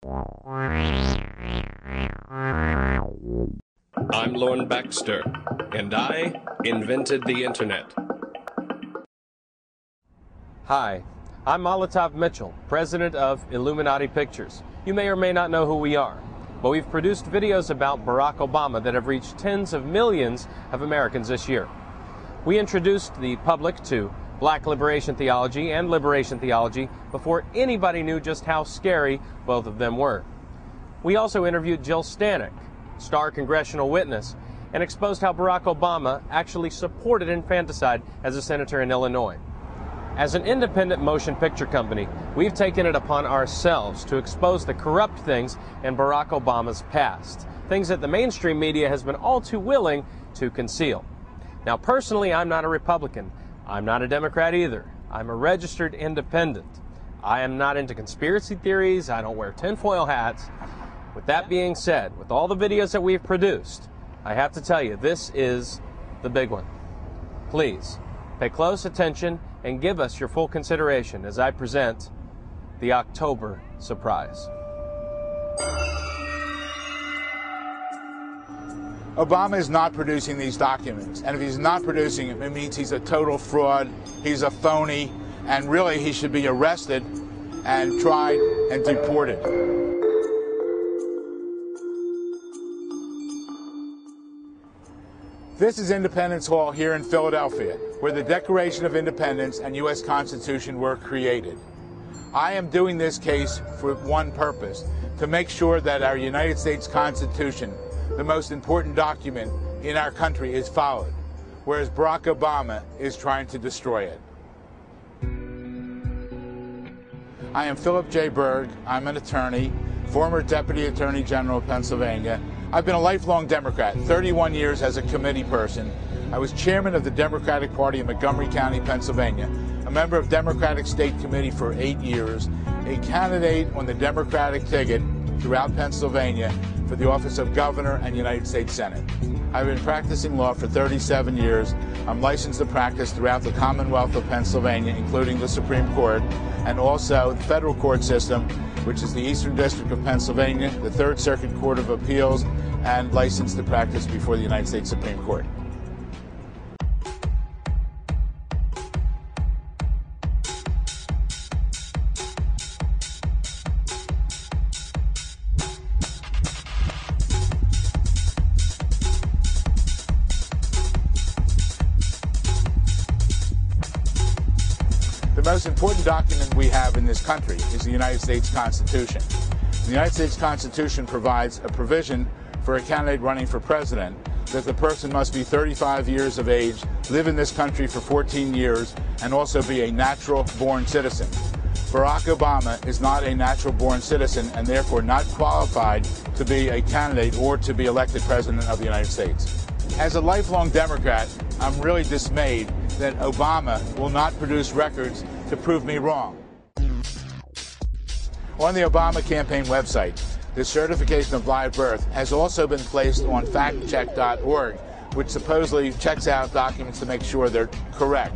I'm Lorne Baxter, and I invented the internet. Hi, I'm Molotov Mitchell, president of Illuminati Pictures. You may or may not know who we are, but we've produced videos about Barack Obama that have reached tens of millions of Americans this year. We introduced the public to Black liberation theology and liberation theology before anybody knew just how scary both of them were. We also interviewed Jill Stanek, star congressional witness, and exposed how Barack Obama actually supported infanticide as a senator in Illinois. As an independent motion picture company, we've taken it upon ourselves to expose the corrupt things in Barack Obama's past, things that the mainstream media has been all too willing to conceal. Now, personally, I'm not a Republican. I'm not a Democrat either. I'm a registered independent. I am not into conspiracy theories. I don't wear tinfoil hats. With that being said, with all the videos that we've produced, I have to tell you, this is the big one. Please pay close attention and give us your full consideration as I present the October surprise. Obama is not producing these documents, and if he's not producing them, it means he's a total fraud, he's a phony, and really he should be arrested and tried and deported. This is Independence Hall here in Philadelphia, where the Declaration of Independence and U.S. Constitution were created. I am doing this case for one purpose, to make sure that our United States Constitution, the most important document in our country, is followed, whereas Barack Obama is trying to destroy it. I am Philip J. Berg. I'm an attorney, former Deputy Attorney General of Pennsylvania. I've been a lifelong Democrat, 31 years as a committee person. I was chairman of the Democratic Party in Montgomery County, Pennsylvania, a member of Democratic State Committee for 8 years, a candidate on the Democratic ticket throughout Pennsylvania for the office of Governor and United States Senate. I've been practicing law for 37 years. I'm licensed to practice throughout the Commonwealth of Pennsylvania, including the Supreme Court, and also the federal court system, which is the Eastern District of Pennsylvania, the Third Circuit Court of Appeals, and licensed to practice before the United States Supreme Court. The most important document we have in this country is the United States Constitution. The United States Constitution provides a provision for a candidate running for president that the person must be 35 years of age, live in this country for 14 years, and also be a natural-born citizen. Barack Obama is not a natural-born citizen and therefore not qualified to be a candidate or to be elected president of the United States. As a lifelong Democrat, I'm really dismayed that Obama will not produce records to prove me wrong. On the Obama campaign website, the certification of live birth has also been placed on factcheck.org, which supposedly checks out documents to make sure they're correct.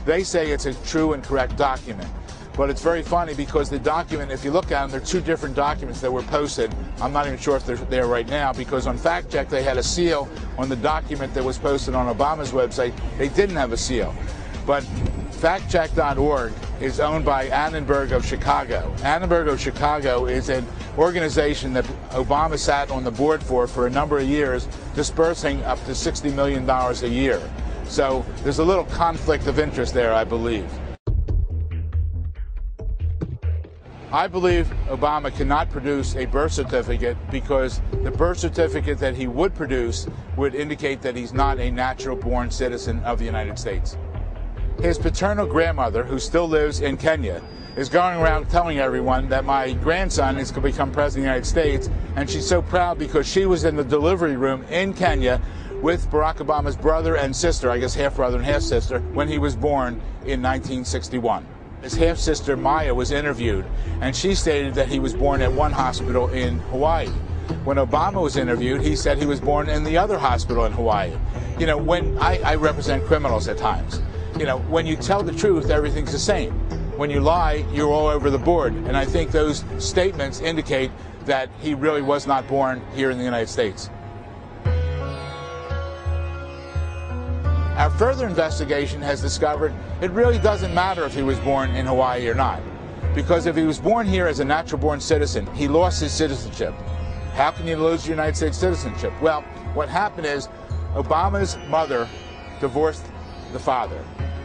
They say it's a true and correct document. But it's very funny because the document, if you look at them, they're two different documents that were posted. I'm not even sure if they're there right now, because on Fact Check they had a seal on the document that was posted on Obama's website. They didn't have a seal. But factcheck.org is owned by Annenberg of Chicago. Annenberg of Chicago is an organization that Obama sat on the board for a number of years, dispersing up to $60 million a year. So there's a little conflict of interest there, I believe. I believe Obama cannot produce a birth certificate because the birth certificate that he would produce would indicate that he's not a natural-born citizen of the United States. His paternal grandmother, who still lives in Kenya, is going around telling everyone that my grandson is going to become president of the United States, and she's so proud because she was in the delivery room in Kenya with Barack Obama's brother and sister, I guess half-brother and half-sister, when he was born in 1961. His half-sister Maya was interviewed, and she stated that he was born at one hospital in Hawaii. When Obama was interviewed, he said he was born in the other hospital in Hawaii. You know, when I represent criminals at times. You know, when you tell the truth, everything's the same. when you lie, you're all over the board. And I think those statements indicate that he really was not born here in the United States. Our further investigation has discovered it really doesn't matter if he was born in Hawaii or not. Because if he was born here as a natural-born citizen, he lost his citizenship. How can you lose your United States citizenship? Well, what happened is Obama's mother divorced the father.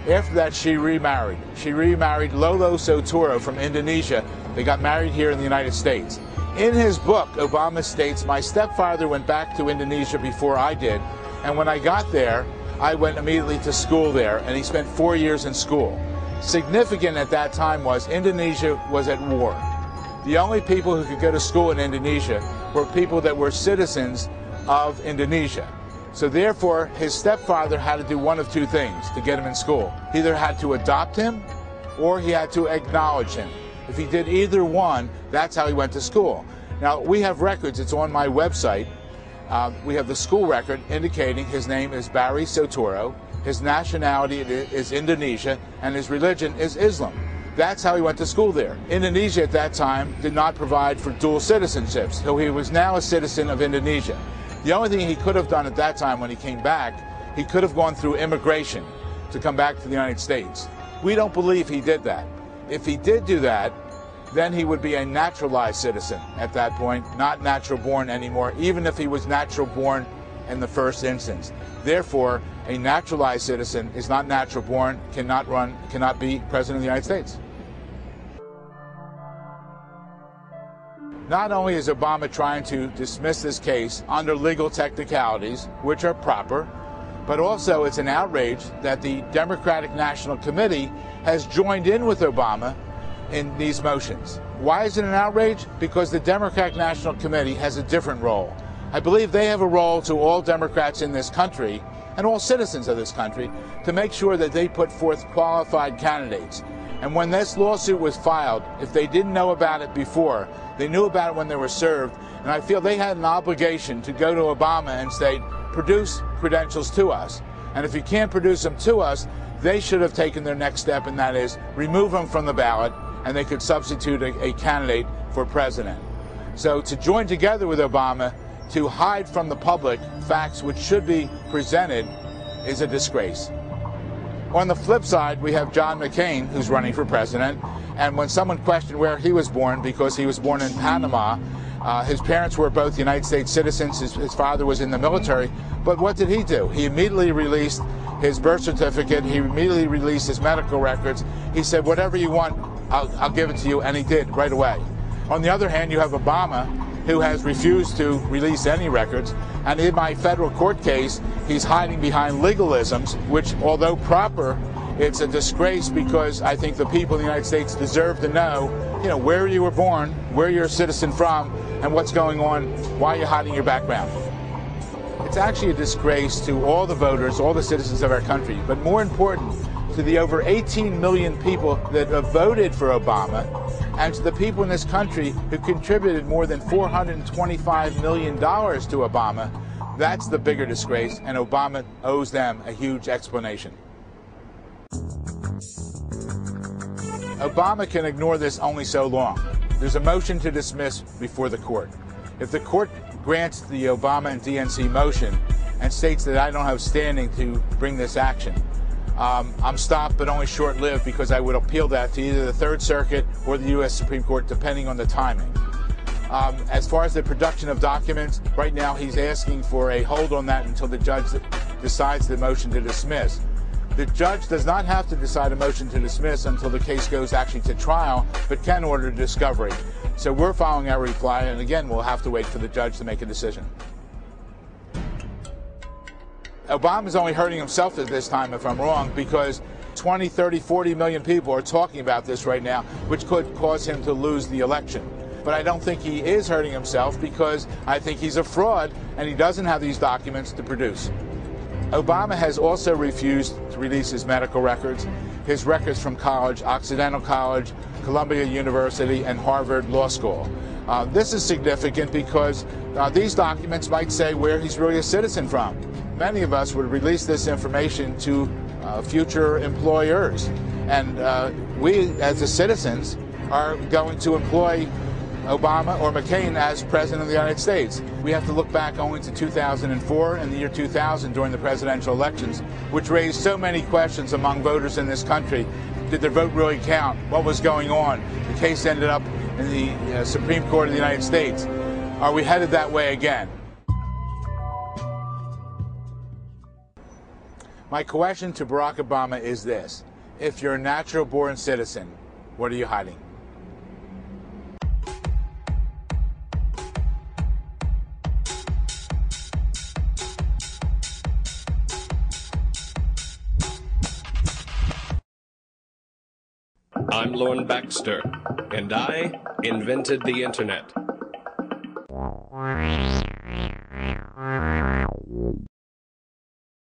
After that, she remarried. She remarried Lolo Soturo from Indonesia. They got married here in the United States. In his book, Obama states, my stepfather went back to Indonesia before I did, and when I got there, I went immediately to school there, and he spent 4 years in school. Significant at that time was Indonesia was at war. The only people who could go to school in Indonesia were people that were citizens of Indonesia. So therefore, his stepfather had to do one of two things to get him in school. He either had to adopt him or he had to acknowledge him. If he did either one, that's how he went to school. Now, we have records. It's on my website. We have the school record indicating his name is Barry Soturo, his nationality is Indonesia, and his religion is Islam. That's how he went to school there. Indonesia at that time did not provide for dual citizenships, so he was now a citizen of Indonesia. The only thing he could have done at that time when he came back, he could have gone through immigration to come back to the United States. We don't believe he did that. If he did do that, then he would be a naturalized citizen at that point, not natural born anymore, even if he was natural born in the first instance. Therefore, a naturalized citizen is not natural born, cannot be president of the United States. Not only is Obama trying to dismiss this case under legal technicalities, which are proper, but also it's an outrage that the Democratic National Committee has joined in with Obama in these motions. Why is it an outrage? Because the Democratic National Committee has a different role. I believe they have a role to all Democrats in this country and all citizens of this country to make sure that they put forth qualified candidates. And when this lawsuit was filed, if they didn't know about it before, they knew about it when they were served, and I feel they had an obligation to go to Obama and say, produce credentials to us. And if you can't produce them to us, they should have taken their next step, and that is remove them from the ballot, and they could substitute a candidate for president. So to join together with Obama to hide from the public facts which should be presented is a disgrace. On the flip side, we have John McCain, who's running for president, and when someone questioned where he was born, because he was born in Panama, his parents were both United States citizens, his father was in the military, but what did he do? He immediately released his birth certificate, he immediately released his medical records. He said, whatever you want, I'll give it to you, and he did right away. On the other hand, you have Obama, who has refused to release any records, and in my federal court case, he's hiding behind legalisms, which, although proper, it's a disgrace because I think the people in the United States deserve to know, where you were born, where you're a citizen from, and what's going on, why you're hiding your background. It's actually a disgrace to all the voters, all the citizens of our country, but more important, to the over 18 million people that have voted for Obama, and to the people in this country who contributed more than $425 million to Obama. That's the bigger disgrace, and Obama owes them a huge explanation. Obama can ignore this only so long. There's a motion to dismiss before the court. If the court grants the Obama and DNC motion and states that I don't have standing to bring this action, I'm stopped, but only short-lived, because I would appeal that to either the Third Circuit or the U.S. Supreme Court, depending on the timing. As far as the production of documents, right now he's asking for a hold on that until the judge decides the motion to dismiss. The judge does not have to decide a motion to dismiss until the case goes actually to trial, but can order discovery. So we're following our reply, and again, we'll have to wait for the judge to make a decision. Obama's only hurting himself at this time, if I'm wrong, because 20, 30, 40 million people are talking about this right now, which could cause him to lose the election. But I don't think he is hurting himself, because I think he's a fraud and he doesn't have these documents to produce. Obama has also refused to release his medical records, his records from college, Occidental College, Columbia University, and Harvard Law School. This is significant because these documents might say where he's really a citizen from. Many of us would release this information to future employers. And we, as the citizens, are going to employ Obama or McCain as president of the United States. We have to look back only to 2004 and the year 2000 during the presidential elections, which raised so many questions among voters in this country. Did their vote really count? What was going on? The case ended up in the Supreme Court of the United States. Are we headed that way again? My question to Barack Obama is this: if you're a natural-born citizen, what are you hiding? I'm Lorne Baxter, and I invented the Internet.